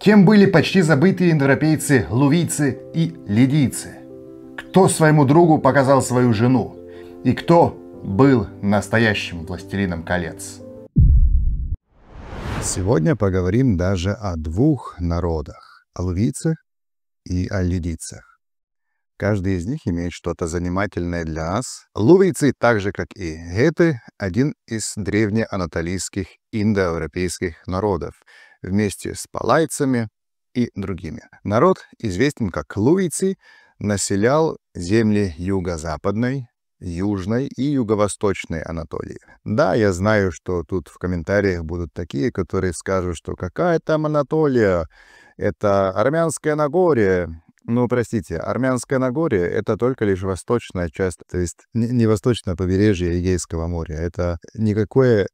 Кем были почти забытые индоевропейцы лувийцы и лидийцы? Кто своему другу показал свою жену? И кто был настоящим властелином колец? Сегодня поговорим даже о двух народах – о лувийцах и о лидийцах. Каждый из них имеет что-то занимательное для нас. Лувийцы, так же как и геты, один из древнеанатолийских индоевропейских народов, вместе с палайцами и другими. Народ, известен как лувийцы, населял земли юго-западной, южной и юго-восточной Анатолии. Да, я знаю, что тут в комментариях будут такие, которые скажут, что какая там Анатолия, это Армянское Нагорье. Ну, простите, Армянское Нагорье — это только лишь восточная часть, то есть не восточное побережье Эгейского моря. Это никакое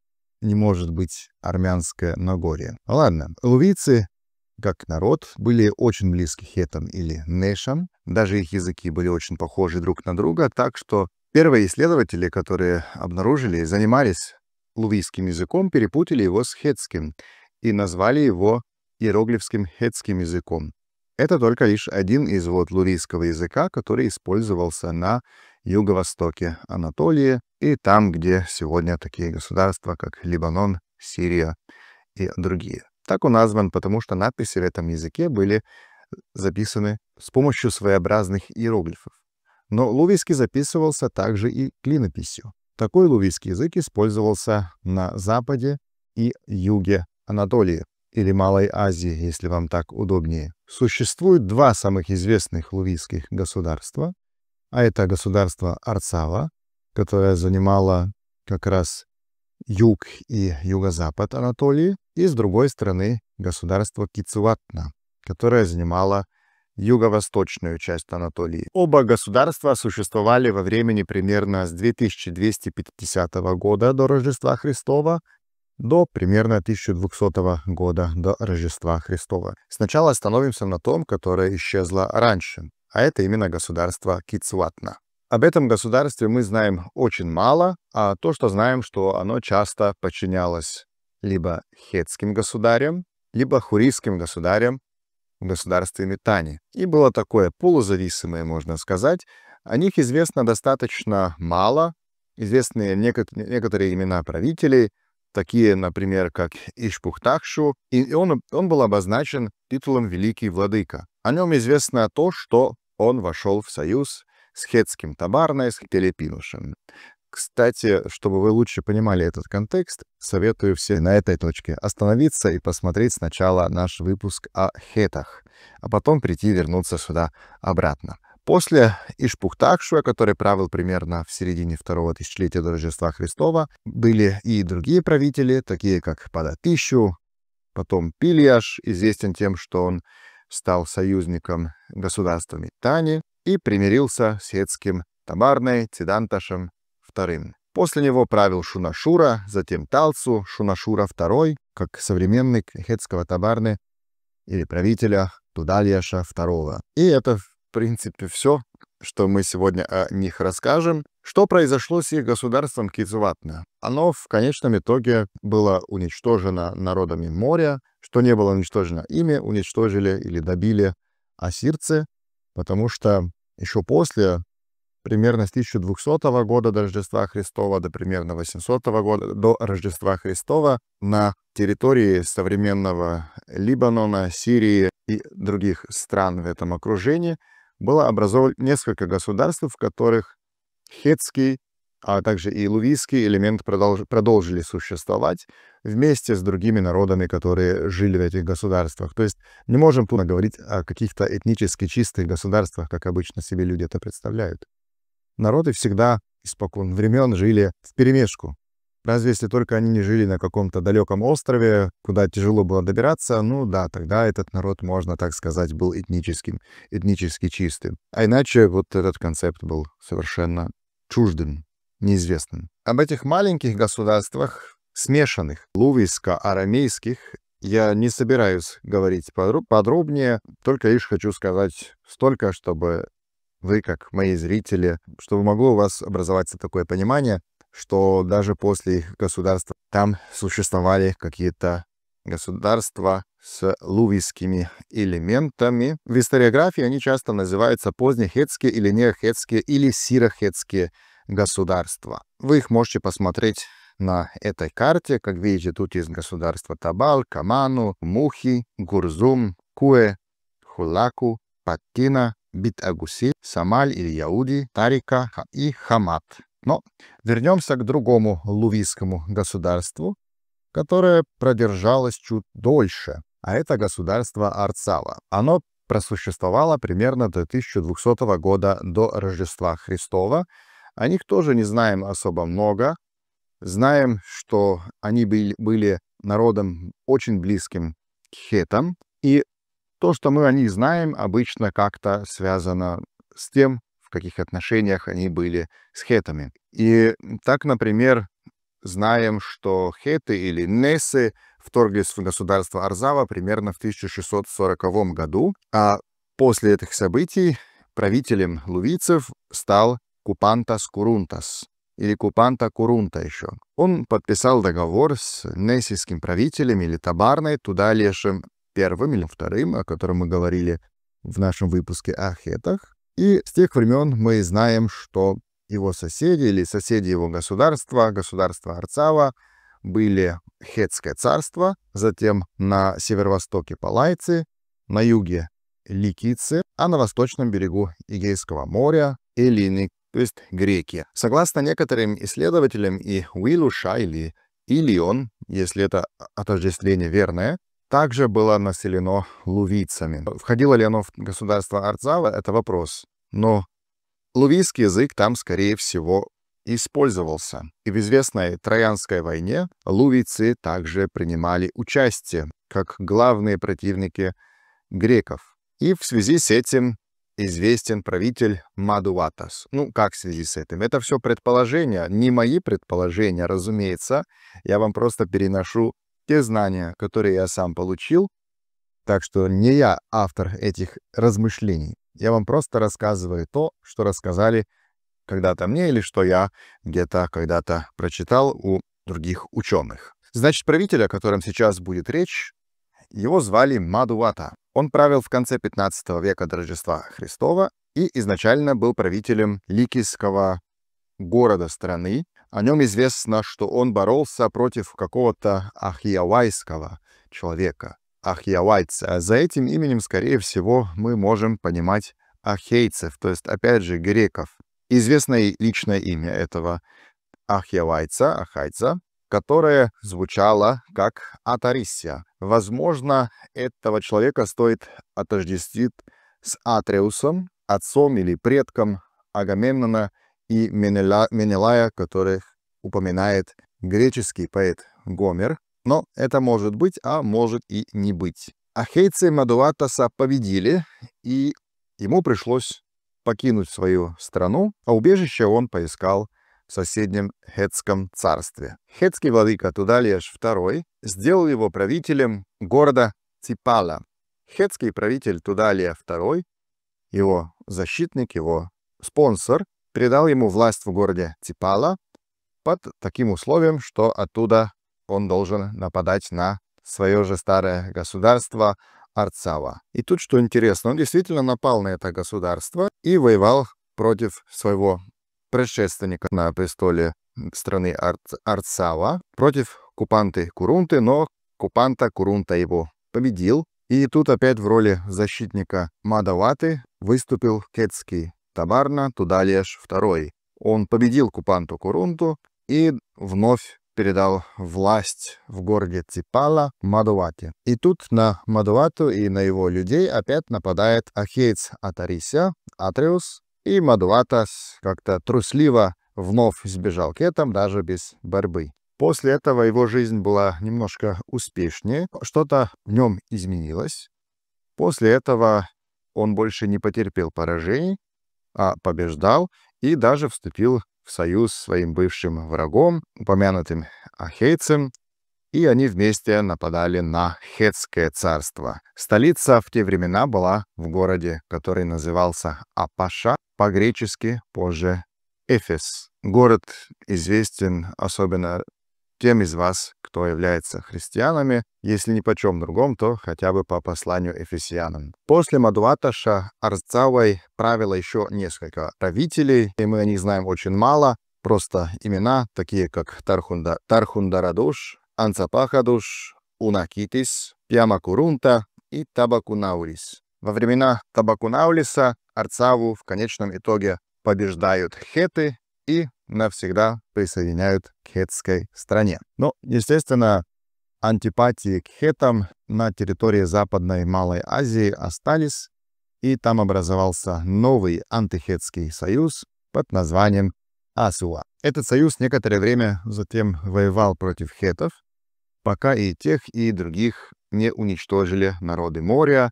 не может быть Армянское Нагорье. Ладно, лувийцы, как народ, были очень близки хетам или нешам. Даже их языки были очень похожи друг на друга, так что первые исследователи, которые обнаружили, занимались лувийским языком, перепутали его с хетским и назвали его иероглифским хетским языком. Это только лишь один из лувийского языка, который использовался на юго-востоке Анатолии и там, где сегодня такие государства, как Ливанон, Сирия и другие. Так он назван, потому что надписи в этом языке были записаны с помощью своеобразных иероглифов. Но лувийский записывался также и клинописью. Такой лувийский язык использовался на западе и юге Анатолии, или Малой Азии, если вам так удобнее. Существует два самых известных лувийских государства, а это государство Арцава, которое занимало как раз юг и юго-запад Анатолии, и с другой стороны государство Кицуватна, которое занимало юго-восточную часть Анатолии. Оба государства существовали во времени примерно с 2250 года до Рождества Христова до примерно 1200 года до Рождества Христова. Сначала остановимся на том, которое исчезло раньше, а это именно государство Кицуватна. Об этом государстве мы знаем очень мало, а то, что знаем, что оно часто подчинялось либо хетским государям, либо хурийским государям в государстве Митани. И было такое полузависимое, можно сказать. О них известно достаточно мало. Известны некоторые имена правителей, такие, например, как Ишпухтахшу, и он был обозначен титулом «Великий Владыка». О нем известно то, что он вошел в союз с хетским Табарной, с Телепинушем. Кстати, чтобы вы лучше понимали этот контекст, советую всем на этой точке остановиться и посмотреть сначала наш выпуск о хетах, а потом вернуться сюда обратно. После Ишпухтахшуа, который правил примерно в середине второго тысячелетия до Рождества Христова, были и другие правители, такие как Падатищу, потом Пильяш, известен тем, что он стал союзником государства Митани и примирился с хетским Табарной Циданташем II. После него правил Шунашура, затем Талцу, Шунашура II, как современник хетского Табарны или правителя Тудальяша II. И это в принципе все, что мы сегодня о них расскажем. Что произошло с их государством Кицуватна? Оно в конечном итоге было уничтожено народами моря. Что не было уничтожено ими, уничтожили или добили ассирцы, потому что еще после, примерно с 1200 года до Рождества Христова до примерно 800 года до Рождества Христова на территории современного Либанона, Сирии и других стран в этом окружении было образовано несколько государств, в которых хетский, а также и лувийский элемент продолжили существовать вместе с другими народами, которые жили в этих государствах. То есть не можем тут говорить о каких-то этнически чистых государствах, как обычно себе люди это представляют. Народы всегда испокон времен жили вперемешку. Разве если только они не жили на каком-то далеком острове, куда тяжело было добираться, ну да, тогда этот народ, можно так сказать, был этнически чистым. А иначе вот этот концепт был совершенно чуждым, неизвестным. Об этих маленьких государствах, смешанных, лувийско-арамейских, я не собираюсь говорить подробнее, только лишь хочу сказать столько, чтобы вы, как мои зрители, чтобы могло у вас образоваться такое понимание, что даже после их государства там существовали какие-то государства с лувийскими элементами. В историографии они часто называются позднехетские или неохетские или сирохетские государства. Вы их можете посмотреть на этой карте. Как видите, тут есть государства Табал, Каману, Мухи, Гурзум, Куэ, Хулаку, Паттина, Бит-Агуси, Самаль или Яуди, Тарика и Хамат. Но вернемся к другому лувийскому государству, которое продержалось чуть дольше, а это государство Арцава. Оно просуществовало примерно до 1200 года до Рождества Христова. О них тоже не знаем особо много. Знаем, что они были народом очень близким к хетам, и то, что мы о них знаем, обычно как-то связано с тем, в каких отношениях они были с хетами. И так, например, знаем, что хеты или несы вторглись в государство Арцава примерно в 1640 году, а после этих событий правителем лувийцев стал Купантас Курунтас, или Купанта Курунта еще. Он подписал договор с несийским правителем или Табарной, Тудалешем первым или вторым, о котором мы говорили в нашем выпуске о хетах. И с тех времен мы знаем, что его соседи или соседи его государства, государство Арцава, были Хетское царство, затем на северо-востоке Палайцы, на юге Ликийцы, а на восточном берегу Эгейского моря эллины, то есть греки. Согласно некоторым исследователям, и Уилуша или Илион, если это отождествление верное, также было населено лувийцами. Входило ли оно в государство Арцава, это вопрос. Но лувийский язык там, скорее всего, использовался. И в известной Троянской войне лувийцы также принимали участие, как главные противники греков. И в связи с этим известен правитель Мадуватас. Ну, как в связи с этим? Это все предположения, не мои предположения, разумеется. Я вам просто переношу те знания, которые я сам получил. Так что не я автор этих размышлений. Я вам просто рассказываю то, что рассказали когда-то мне или что я где-то когда-то прочитал у других ученых. Значит, правитель, о котором сейчас будет речь, его звали Мадувата. Он правил в конце 15 века до Рождества Христова и изначально был правителем ликийского города страны. О нем известно, что он боролся против какого-то ахиавайского человека. Ахиавайца. За этим именем, скорее всего, мы можем понимать ахейцев, то есть, опять же, греков. Известное личное имя этого ахиавайца, ахайца, которое звучало как Атарисия. Возможно, этого человека стоит отождествить с Атреусом, отцом или предком Агамемнона и Менелая, которых упоминает греческий поэт Гомер. Но это может быть, а может и не быть. Ахейцы Мадуватаса победили, и ему пришлось покинуть свою страну, а убежище он поискал в соседнем Хетском царстве. Хетский владыка Тудалеш II сделал его правителем города Ципала. Хетский правитель Тудалия II, его защитник, его спонсор, передал ему власть в городе Ципала под таким условием, что оттуда он должен нападать на свое же старое государство Арцава. И тут, что интересно, он действительно напал на это государство и воевал против своего предшественника на престоле страны Арцава, против Купанты Курунты, но Купанта Курунта его победил. И тут опять в роли защитника Мадаваты выступил хетский Табарна Тудалеш II. Он победил Купанту Курунту и вновь передал власть в городе Ципала Мадувате. И тут на Мадувату и на его людей опять нападает ахейц Атарисия, Атреус, и Мадувата как-то трусливо вновь сбежал к этому, даже без борьбы. После этого его жизнь была немножко успешнее, что-то в нем изменилось. После этого он больше не потерпел поражений, а побеждал и даже вступил в союз с своим бывшим врагом, упомянутым ахейцем, и они вместе нападали на Хетское царство. Столица в те времена была в городе, который назывался Апаша, по-гречески позже Эфес. Город известен особенно тем из вас, кто является христианами, если ни по чем другом, то хотя бы по посланию Ефесянам. После Мадуаташа Арцавой правило еще несколько правителей, и мы о них знаем очень мало, просто имена, такие как Тархундарадуш, Анцапахадуш, Унакитис, Пьямакурунта и Табакунаулис. Во времена Табакунаулиса Арцаву в конечном итоге побеждают хеты и навсегда присоединяют к хетской стране. Но, естественно, антипатии к хетам на территории Западной Малой Азии остались, и там образовался новый антихетский союз под названием Асуа. Этот союз некоторое время затем воевал против хетов, пока и тех, и других не уничтожили народы моря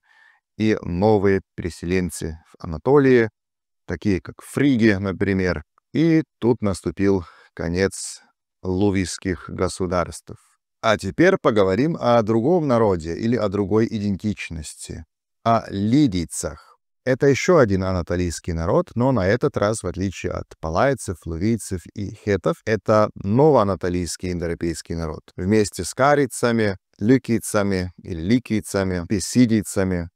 и новые переселенцы в Анатолии, такие как фриги, например. И тут наступил конец лувийских государств. А теперь поговорим о другом народе или о другой идентичности, о лидийцах. Это еще один анатолийский народ, но на этот раз, в отличие от палайцев, лувийцев и хетов, это новоанатолийский индоевропейский народ. Вместе с карийцами, ликийцами или ликийцами, писидийцами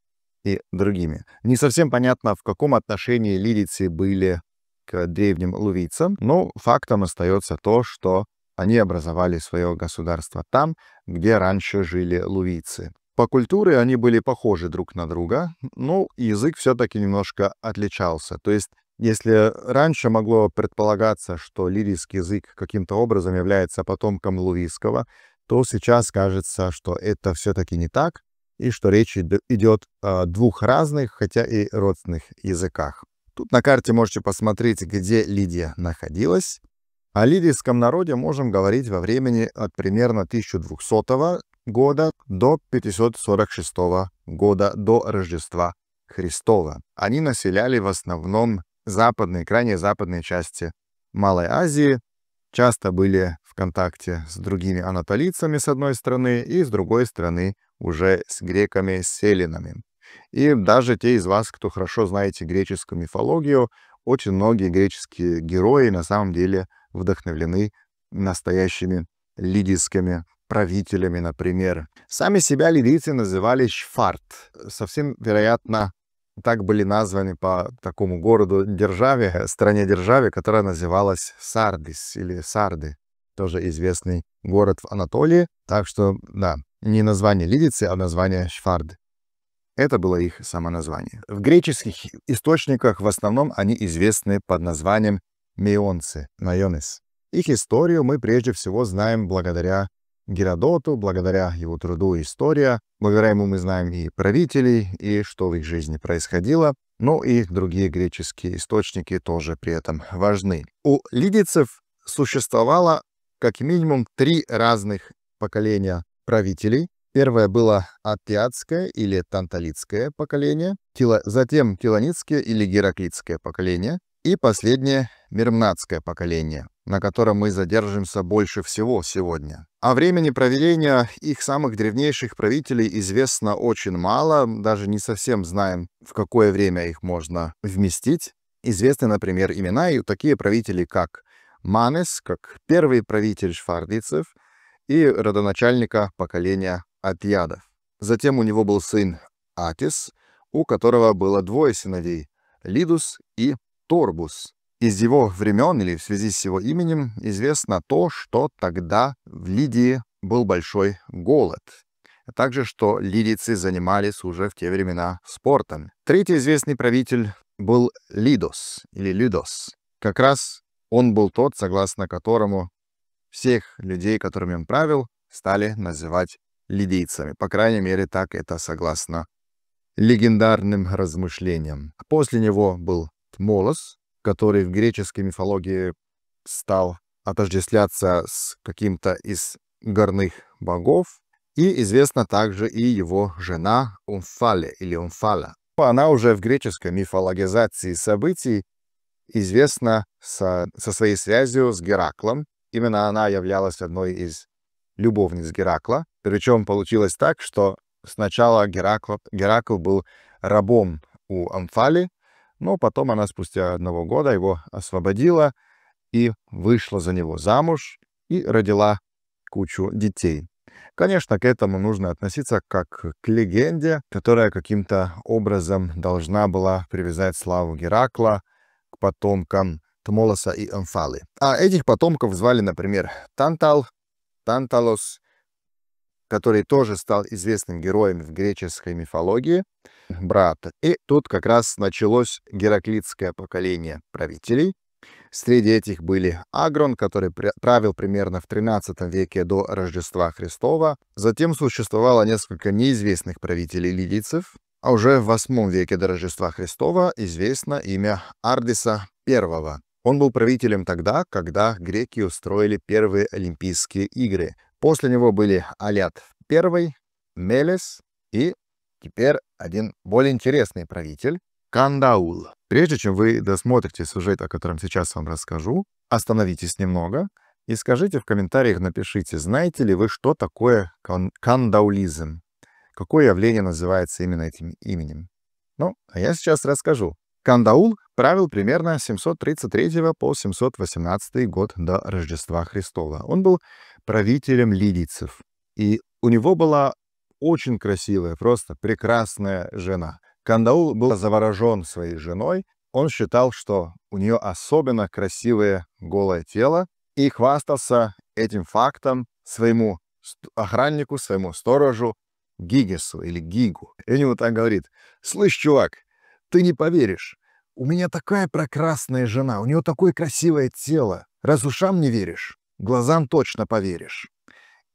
и другими. Не совсем понятно, в каком отношении лидийцы были к древним лувийцам, но фактом остается то, что они образовали свое государство там, где раньше жили лувийцы. По культуре они были похожи друг на друга, но язык все-таки немножко отличался. То есть, если раньше могло предполагаться, что лидийский язык каким-то образом является потомком лувийского, то сейчас кажется, что это все-таки не так, и что речь идет о двух разных, хотя и родственных языках. Тут на карте можете посмотреть, где Лидия находилась. О лидийском народе можем говорить во времени от примерно 1200 года до 546 года до Рождества Христова. Они населяли в основном западные, крайне западные части Малой Азии, часто были в контакте с другими анатолийцами с одной стороны и с другой стороны уже с греками, с селенами. И даже те из вас, кто хорошо знаете греческую мифологию, очень многие греческие герои на самом деле вдохновлены настоящими лидийскими правителями, например. Сами себя лидийцы называли Шфарт. Совсем вероятно, так были названы по такому городу-державе, стране-державе, которая называлась Сардис или Сарды. Тоже известный город в Анатолии. Так что, да, не название лидийцы, а название Шфарды. Это было их самоназвание. В греческих источниках в основном они известны под названием меонцы, майонес. Их историю мы прежде всего знаем благодаря Геродоту, благодаря его труду «История». Благодаря ему мы знаем и правителей, и что в их жизни происходило. Но и другие греческие источники тоже при этом важны. У лидийцев существовало как минимум 3 разных поколения правителей. Первое было аттиадское или танталитское поколение, затем тилонитское или гераклитское поколение, и последнее мирмнатское поколение, на котором мы задержимся больше всего сегодня. О времени правления их самых древнейших правителей известно очень мало, даже не совсем знаем, в какое время их можно вместить. Известны, например, имена и такие правители, как Манес, как первый правитель шфардийцев и родоначальника поколения Аттиадов. Затем у него был сын Атис, у которого было 2 сыновей — Лидус и Торбус. Из его времен или в связи с его именем известно то, что тогда в Лидии был большой голод, а также что лидийцы занимались уже в те времена спортом. Третий известный правитель был Лидос или Лидос. Как раз он был тот, согласно которому всех людей, которыми он правил, стали называть лидийцами. По крайней мере, так это согласно легендарным размышлениям. После него был Тмолос, который в греческой мифологии стал отождествляться с каким-то из горных богов. И известна также и его жена Умфале или Умфала. Она уже в греческой мифологизации событий известна со своей связью с Гераклом. Именно она являлась одной из любовниц Геракла. Причем получилось так, что сначала Геракл был рабом у Амфали, но потом она спустя 1 года его освободила и вышла за него замуж и родила кучу детей. Конечно, к этому нужно относиться как к легенде, которая каким-то образом должна была привязать славу Геракла к потомкам Тмолоса и Омфалы. А этих потомков звали, например, Тантал, Танталос, который тоже стал известным героем в греческой мифологии, брат. И тут как раз началось гераклитское поколение правителей. Среди этих были Агрон, который правил примерно в 13 веке до Рождества Христова. Затем существовало несколько неизвестных правителей лидийцев, а уже в 8 веке до Рождества Христова известно имя Ардиса I. Он был правителем тогда, когда греки устроили первые Олимпийские игры. После него были Алят I, Мелес и теперь один более интересный правитель — Кандаул. Прежде чем вы досмотрите сюжет, о котором сейчас вам расскажу, остановитесь немного и скажите в комментариях, напишите, знаете ли вы, что такое кандаулизм? Какое явление называется именно этим именем? Ну, а я сейчас расскажу. Кандаул правил примерно с 733 по 718 год до Рождества Христова. Он был правителем лидийцев, и у него была очень красивая, просто прекрасная жена. Кандаул был заворожен своей женой. Он считал, что у нее особенно красивое голое тело, и хвастался этим фактом своему охраннику, своему сторожу Гигесу или Гигу. И он ему так говорит: «Слышь, чувак, ты не поверишь, у меня такая прекрасная жена, у нее такое красивое тело. Раз ушам не веришь, глазам точно поверишь».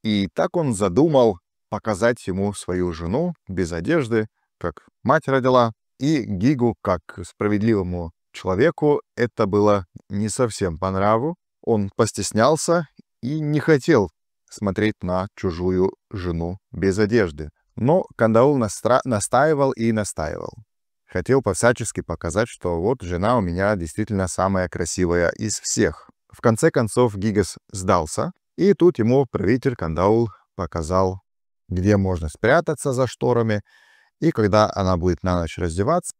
И так он задумал показать ему свою жену без одежды, как мать родила, и Гигу, как справедливому человеку, это было не совсем по нраву. Он постеснялся и не хотел смотреть на чужую жену без одежды. Но Кандаул настаивал и настаивал. Хотел всячески показать, что вот жена у меня действительно самая красивая из всех. В конце концов Гигес сдался, и тут ему правитель Кандаул показал, где можно спрятаться за шторами, и когда она будет на ночь раздеваться,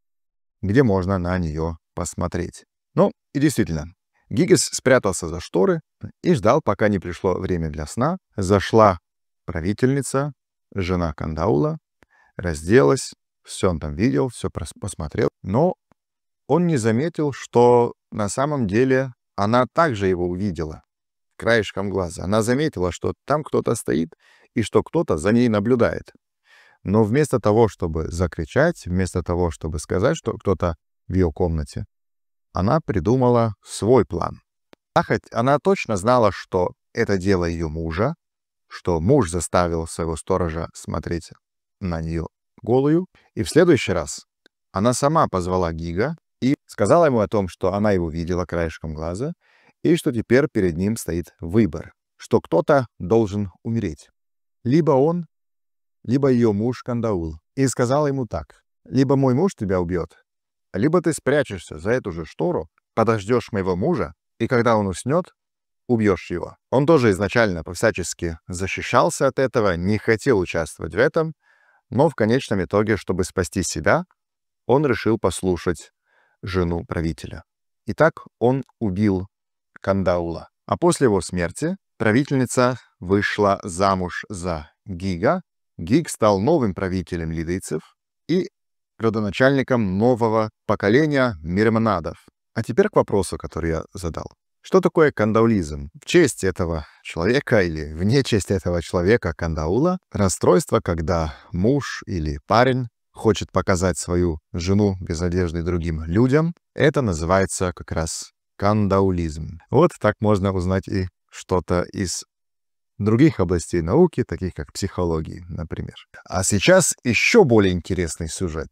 где можно на нее посмотреть. Ну, и действительно, Гигес спрятался за шторы и ждал, пока не пришло время для сна. Зашла правительница, жена Кандаула, разделась, все он там видел, все посмотрел, но он не заметил, что на самом деле она также его увидела краешком глаза. Она заметила, что там кто-то стоит и что кто-то за ней наблюдает. Но вместо того, чтобы закричать, вместо того, чтобы сказать, что кто-то в ее комнате, она придумала свой план. Она точно знала, что это дело ее мужа, что муж заставил своего сторожа смотреть на нее голую, и в следующий раз она сама позвала Гига и сказала ему о том, что она его видела краешком глаза, и что теперь перед ним стоит выбор, что кто-то должен умереть. Либо он, либо ее муж Кандаул. И сказала ему так: либо мой муж тебя убьет, либо ты спрячешься за эту же штору, подождешь моего мужа, и когда он уснет, убьешь его. Он тоже изначально всячески защищался от этого, не хотел участвовать в этом, но в конечном итоге, чтобы спасти себя, он решил послушать жену правителя. Итак, он убил Кандаула. А после его смерти правительница вышла замуж за Гига. Гиг стал новым правителем лидийцев и родоначальником нового поколения мирманадов. А теперь к вопросу, который я задал. Что такое кандаулизм? В честь этого человека или вне честь этого человека Кандаула расстройство, когда муж или парень хочет показать свою жену без одежды другим людям, это называется как раз кандаулизм. Вот так можно узнать и что-то из других областей науки, таких как психологии, например. А сейчас еще более интересный сюжет.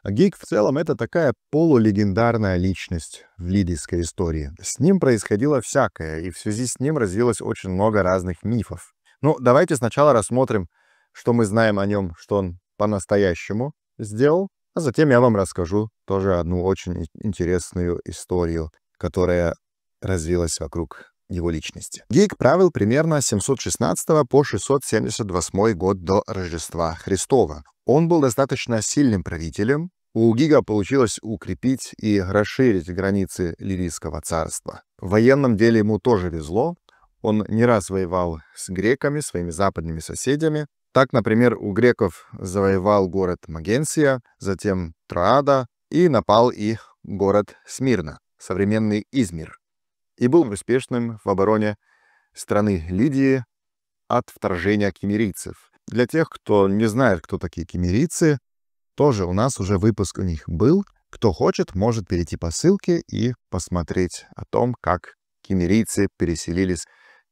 Гиг в целом это такая полулегендарная личность в лидийской истории. С ним происходило всякое, и в связи с ним развилось очень много разных мифов. Ну, давайте сначала рассмотрим, что мы знаем о нем, что он по-настоящему сделал, а затем я вам расскажу тоже одну очень интересную историю, которая развилась вокруг его личности. Гиг правил примерно с 716 по 678 год до Рождества Христова. Он был достаточно сильным правителем. У Гига получилось укрепить и расширить границы Лидийского царства. В военном деле ему тоже везло. Он не раз воевал с греками, своими западными соседями. Так, например, у греков завоевал город Магенсия, затем Троада, и напал и город Смирна, современный Измир, и был успешным в обороне страны Лидии от вторжения киммерийцев. Для тех, кто не знает, кто такие киммерийцы, тоже у нас уже выпуск у них был. Кто хочет, может перейти по ссылке и посмотреть о том, как киммерийцы переселились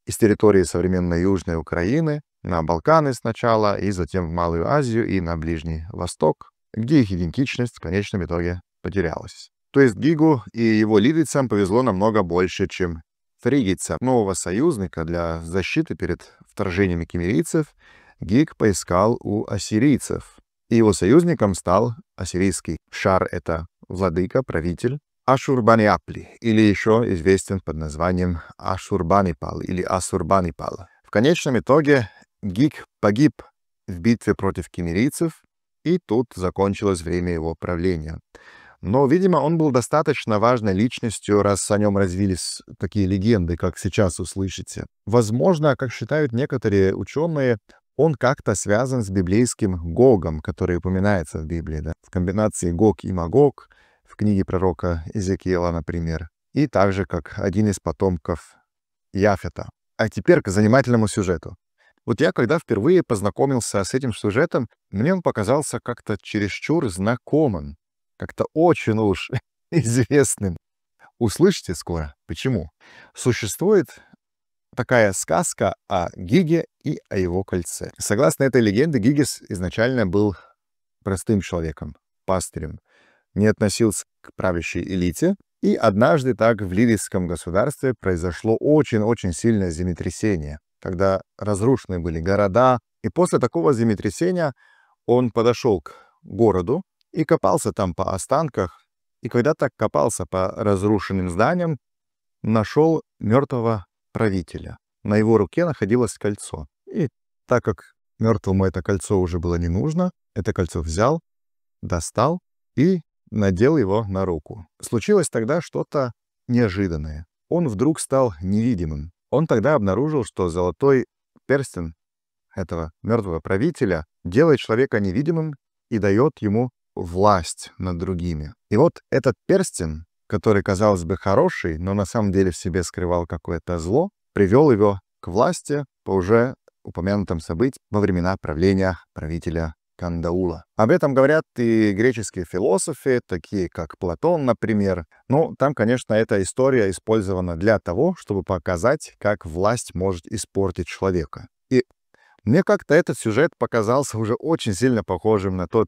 из территории современной Южной Украины на Балканы сначала, и затем в Малую Азию и на Ближний Восток, где их идентичность в конечном итоге потерялась. То есть Гигу и его лидийцам повезло намного больше, чем фригийцам. Нового союзника для защиты перед вторжениями киммерийцев Гиг поискал у ассирийцев. И его союзником стал ассирийский Шар, это владыка, правитель, Ашурбаниапли, или еще известен под названием Ашурбанипал или Ассурбанипал. В конечном итоге Гиг погиб в битве против киммерийцев, и тут закончилось время его правления. Но, видимо, он был достаточно важной личностью, раз о нем развились такие легенды, как сейчас услышите. Возможно, как считают некоторые ученые, он как-то связан с библейским Гогом, который упоминается в Библии, да? В комбинации Гог и Магог, в книге пророка Иезекиила, например, и также как один из потомков Яфета. А теперь к занимательному сюжету. Вот я, когда впервые познакомился с этим сюжетом, мне он показался как-то чересчур знакомым, как-то очень уж известным. Услышите скоро, почему. Существует такая сказка о Гиге и о его кольце. Согласно этой легенде, Гигес изначально был простым человеком, пастырем, не относился к правящей элите, и однажды так в Лидийском государстве произошло очень-очень сильное землетрясение, когда разрушены были города, и после такого землетрясения он подошел к городу и копался там по останках, и когда так копался по разрушенным зданиям, нашел мертвого правителя. На его руке находилось кольцо. И так как мертвому это кольцо уже было не нужно, это кольцо взял, достал и надел его на руку. Случилось тогда что-то неожиданное. Он вдруг стал невидимым. Он тогда обнаружил, что золотой перстень этого мертвого правителя делает человека невидимым и дает ему власть над другими. И вот этот перстень, который, казалось бы, хороший, но на самом деле в себе скрывал какое-то зло, привел его к власти по уже упомянутым событиям во времена правления правителя Кандаула. Об этом говорят и греческие философы, такие как Платон, например. Но там, конечно, эта история использована для того, чтобы показать, как власть может испортить человека. И мне как-то этот сюжет показался уже очень сильно похожим на тот,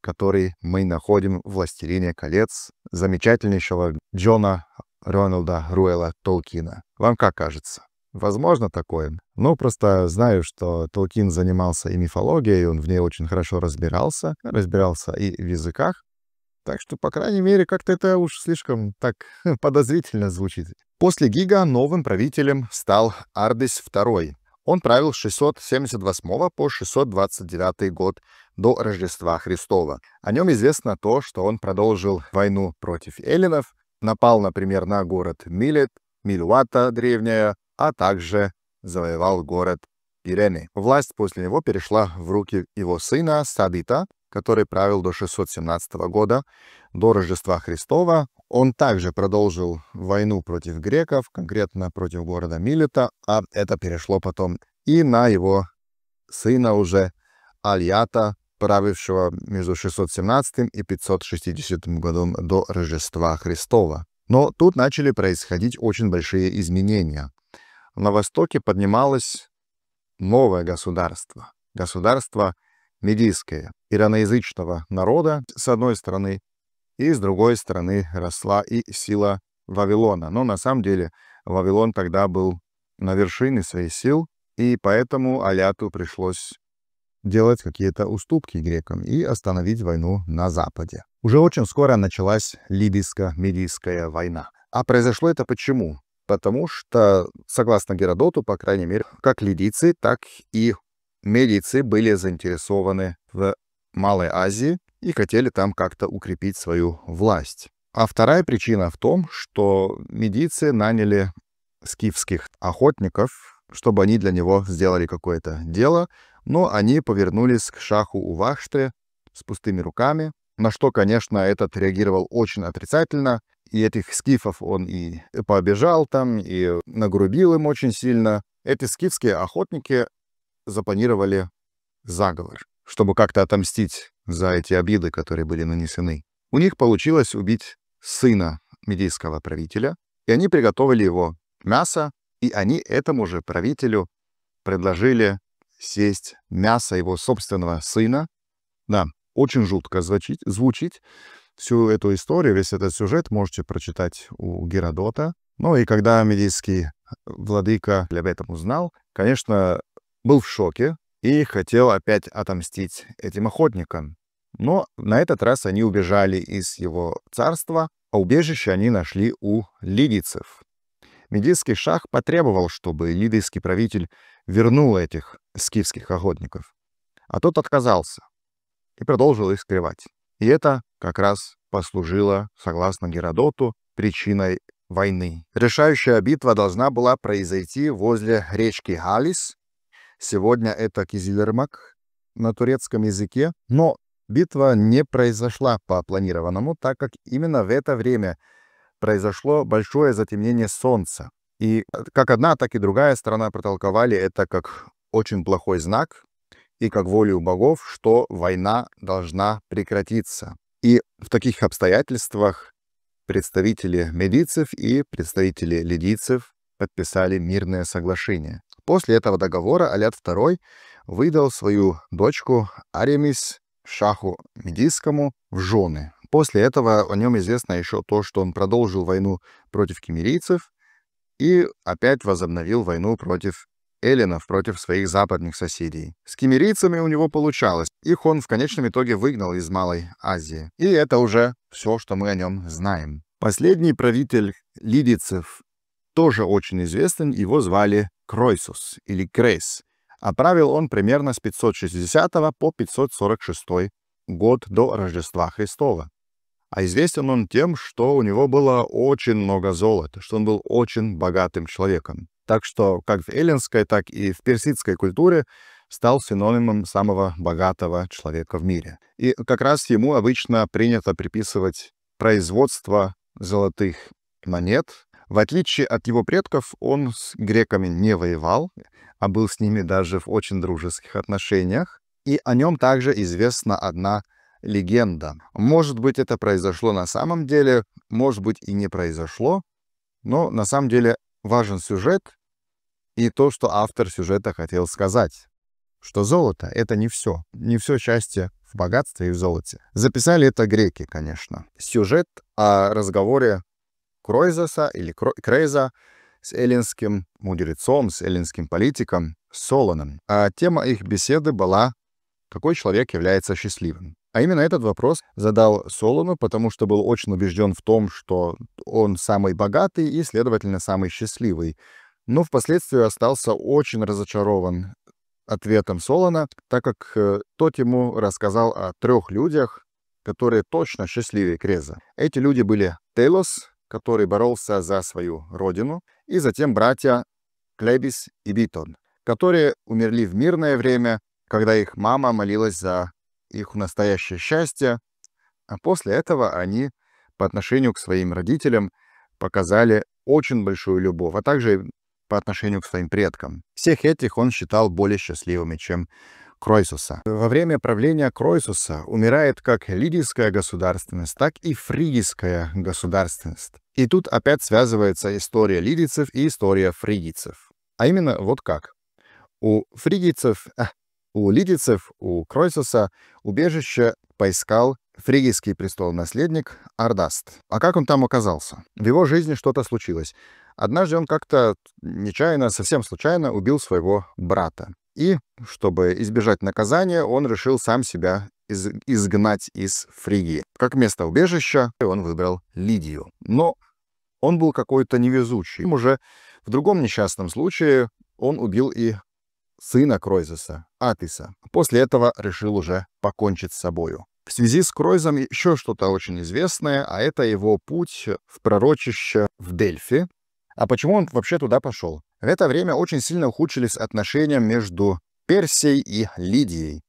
который мы находим в «Властелине колец» замечательнейшего Джона Рональда Руэлла Толкина. Вам как кажется? Возможно такое? Ну, просто знаю, что Толкин занимался и мифологией, и он в ней очень хорошо разбирался и в языках. Так что, по крайней мере, как-то это уж слишком так подозрительно звучит. После Гига новым правителем стал Ардис II. Он правил с 678 по 629 год до Рождества Христова. О нем известно то, что он продолжил войну против эллинов, напал, например, на город Милет, Милуата древняя, а также завоевал город Пирены. Власть после него перешла в руки его сына Садита, который правил до 617 года, до Рождества Христова. Он также продолжил войну против греков, конкретно против города Милета, а это перешло потом и на его сына уже Альята, правившего между 617 и 560 годом до Рождества Христова. Но тут начали происходить очень большие изменения. На востоке поднималось новое государство. Государство медийское, ираноязычного народа, с одной стороны, и с другой стороны росла и сила Вавилона. Но на самом деле Вавилон тогда был на вершине своих сил, и поэтому Аляту пришлось делать какие-то уступки грекам и остановить войну на Западе. Уже очень скоро началась Лидийско-Медийская война. А произошло это почему? Потому что, согласно Геродоту, по крайней мере, как лидийцы, так и медийцы были заинтересованы в Малой Азии и хотели там как-то укрепить свою власть. А вторая причина в том, что медийцы наняли скифских охотников, чтобы они для него сделали какое-то дело, но они повернулись к шаху Увахште с пустыми руками, на что, конечно, этот реагировал очень отрицательно, и этих скифов он и пообижал там, и нагрубил им очень сильно. Эти скифские охотники запланировали заговор, чтобы как-то отомстить за эти обиды, которые были нанесены. У них получилось убить сына медийского правителя, и они приготовили его мясо, и они этому же правителю предложили съесть мясо его собственного сына. Да, очень жутко звучит. Всю эту историю, весь этот сюжет можете прочитать у Геродота. Ну и когда медийский владыка об этом узнал, конечно, был в шоке и хотел опять отомстить этим охотникам. Но на этот раз они убежали из его царства, а убежище они нашли у лидийцев. Медийский шах потребовал, чтобы лидийский правитель вернул этих скифских охотников, а тот отказался и продолжил их скрывать. И это как раз послужило, согласно Геродоту, причиной войны. Решающая битва должна была произойти возле речки Галис. Сегодня это Кизилермак на турецком языке. Но битва не произошла по планированному, так как именно в это время произошло большое затемнение солнца. И как одна, так и другая сторона протолковали это как очень плохой знак и как волю богов, что война должна прекратиться. И в таких обстоятельствах представители медийцев и представители лидийцев подписали мирное соглашение. После этого договора Аляд II выдал свою дочку Аремис шаху медийскому в жены. После этого о нем известно еще то, что он продолжил войну против киммерийцев и опять возобновил войну против эллинов, против своих западных соседей. С киммерийцами у него получалось. Их он в конечном итоге выгнал из Малой Азии. И это уже все, что мы о нем знаем. Последний правитель лидийцев тоже очень известен. Его звали Кройсус или Крейс. А правил он примерно с 560 по 546 год до Рождества Христова. А известен он тем, что у него было очень много золота, что он был очень богатым человеком. Так что как в эллинской, так и в персидской культуре стал синонимом самого богатого человека в мире. И как раз ему обычно принято приписывать производство золотых монет. В отличие от его предков, он с греками не воевал, а был с ними даже в очень дружеских отношениях. И о нем также известна одна легенда. Может быть, это произошло на самом деле, может быть, и не произошло, но на самом деле важен сюжет и то, что автор сюжета хотел сказать, что золото — это не все счастье в богатстве и в золоте. Записали это греки, конечно. Сюжет о разговоре Кройзаса или Крейза с эллинским мудрецом, с эллинским политиком Солоном. А тема их беседы была «Какой человек является счастливым?». А именно этот вопрос задал Солону, потому что был очень убежден в том, что он самый богатый и, следовательно, самый счастливый. Но впоследствии остался очень разочарован ответом Солона, так как тот ему рассказал о 3 людях, которые точно счастливее Креза. Эти люди были Тейлос, который боролся за свою родину, и затем братья Клебис и Битон, которые умерли в мирное время, когда их мама молилась за их настоящее счастье, а после этого они по отношению к своим родителям показали очень большую любовь, а также по отношению к своим предкам. Всех этих он считал более счастливыми, чем Кройсуса. Во время правления Кройсуса умирает как лидийская государственность, так и фригийская государственность. И тут опять связывается история лидийцев и история фригийцев. А именно вот как. У лидийцев, у Кройсуса убежище поискал фригийский престолонаследник Ардаст. А как он там оказался? В его жизни что-то случилось. Однажды он как-то нечаянно, совсем случайно убил своего брата. И, чтобы избежать наказания, он решил сам себя изгнать из Фригии. Как место убежища он выбрал Лидию. Но он был какой-то невезучий. Уже в другом несчастном случае он убил и сына Кройзуса, Атиса. После этого решил уже покончить с собою. В связи с Кройзом еще что-то очень известное, а это его путь в пророчище в Дельфи. А почему он вообще туда пошел? В это время очень сильно ухудшились отношения между Персией и Лидией.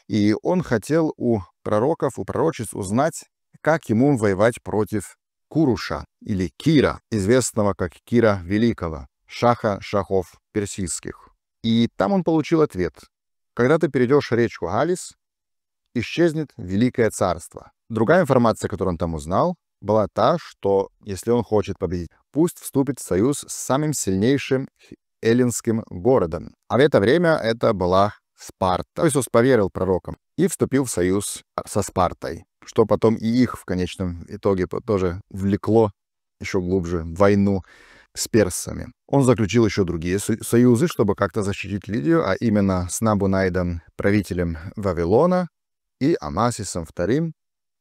И он хотел у пророков, у пророчиц узнать, как ему воевать против Куруша или Кира, известного как Кира Великого, шаха шахов персидских. И там он получил ответ. Когда ты перейдешь речку Галис, исчезнет Великое Царство. Другая информация, которую он там узнал, была та, что если он хочет победить, пусть вступит в союз с самым сильнейшим эллинским городом. А в это время это была Спарта. То есть он поверил пророкам и вступил в союз со Спартой, что потом и их в конечном итоге тоже влекло еще глубже в войну с персами. Он заключил еще другие союзы, чтобы как-то защитить Лидию, а именно с Набунайдом, правителем Вавилона, и Амасисом II,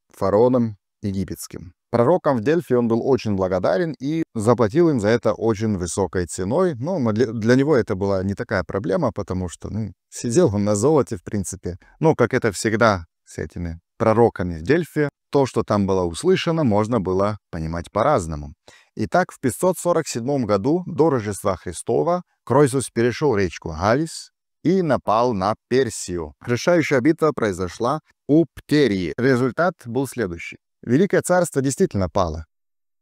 фараоном египетским. Пророкам в Дельфе он был очень благодарен и заплатил им за это очень высокой ценой. Но для него это была не такая проблема, потому что сидел он на золоте, в принципе. Но, как это всегда с этими пророками в Дельфе, то, что там было услышано, можно было понимать по-разному. Итак, в 547 году до Рождества Христова Кройсус перешел речку Галис и напал на Персию. Решающая битва произошла у Птерии. Результат был следующий. Великое царство действительно пало.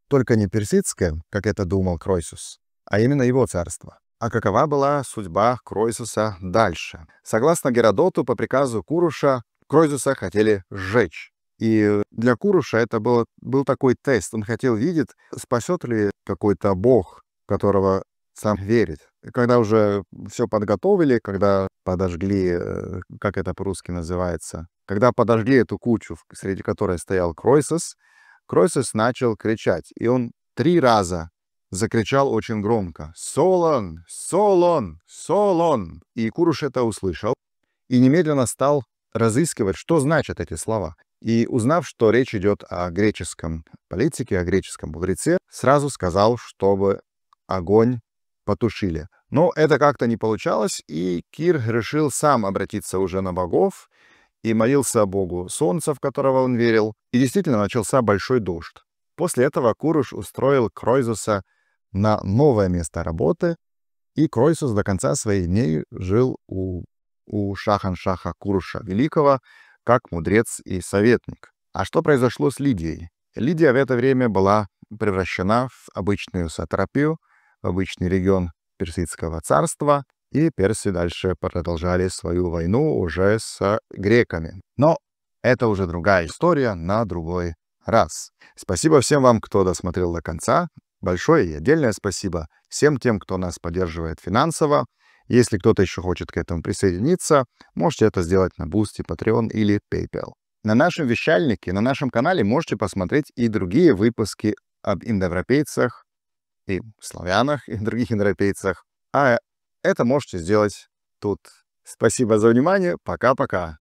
Только не персидское, как это думал Кройсус, а именно его царство. А какова была судьба Кройсуса дальше? Согласно Геродоту, по приказу Куруша, Кройсуса хотели сжечь. И для Куруша это был такой тест. Он хотел видеть, спасет ли какой-то бог, которого сам верит. И когда уже все подготовили, когда подожгли, как это по-русски называется, когда подожгли эту кучу, среди которой стоял Кройсус, Кройсус начал кричать. И он 3 раза закричал очень громко: «Солон! Солон! Солон!» И Куруш это услышал и немедленно стал разыскивать, что значат эти слова. И узнав, что речь идет о греческом политике, о греческом мудреце, сразу сказал, чтобы огонь потушили. Но это как-то не получалось, и Кир решил сам обратиться уже на богов и молился Богу Солнца, в которого он верил, и действительно начался большой дождь. После этого Куруш устроил Кройсуса на новое место работы, и Кройсус до конца своих дней жил у Шахан-Шаха Куруша Великого как мудрец и советник. А что произошло с Лидией? Лидия в это время была превращена в обычную сатрапию, в обычный регион Персидского царства, и персы дальше продолжали свою войну уже с греками. Но это уже другая история на другой раз. Спасибо всем вам, кто досмотрел до конца. Большое и отдельное спасибо всем тем, кто нас поддерживает финансово. Если кто-то еще хочет к этому присоединиться, можете это сделать на Boosty, Patreon или PayPal. На нашем вещальнике, на нашем канале можете посмотреть и другие выпуски об индоевропейцах и славянах, и других индоевропейцах. А это можете сделать тут. Спасибо за внимание. Пока-пока.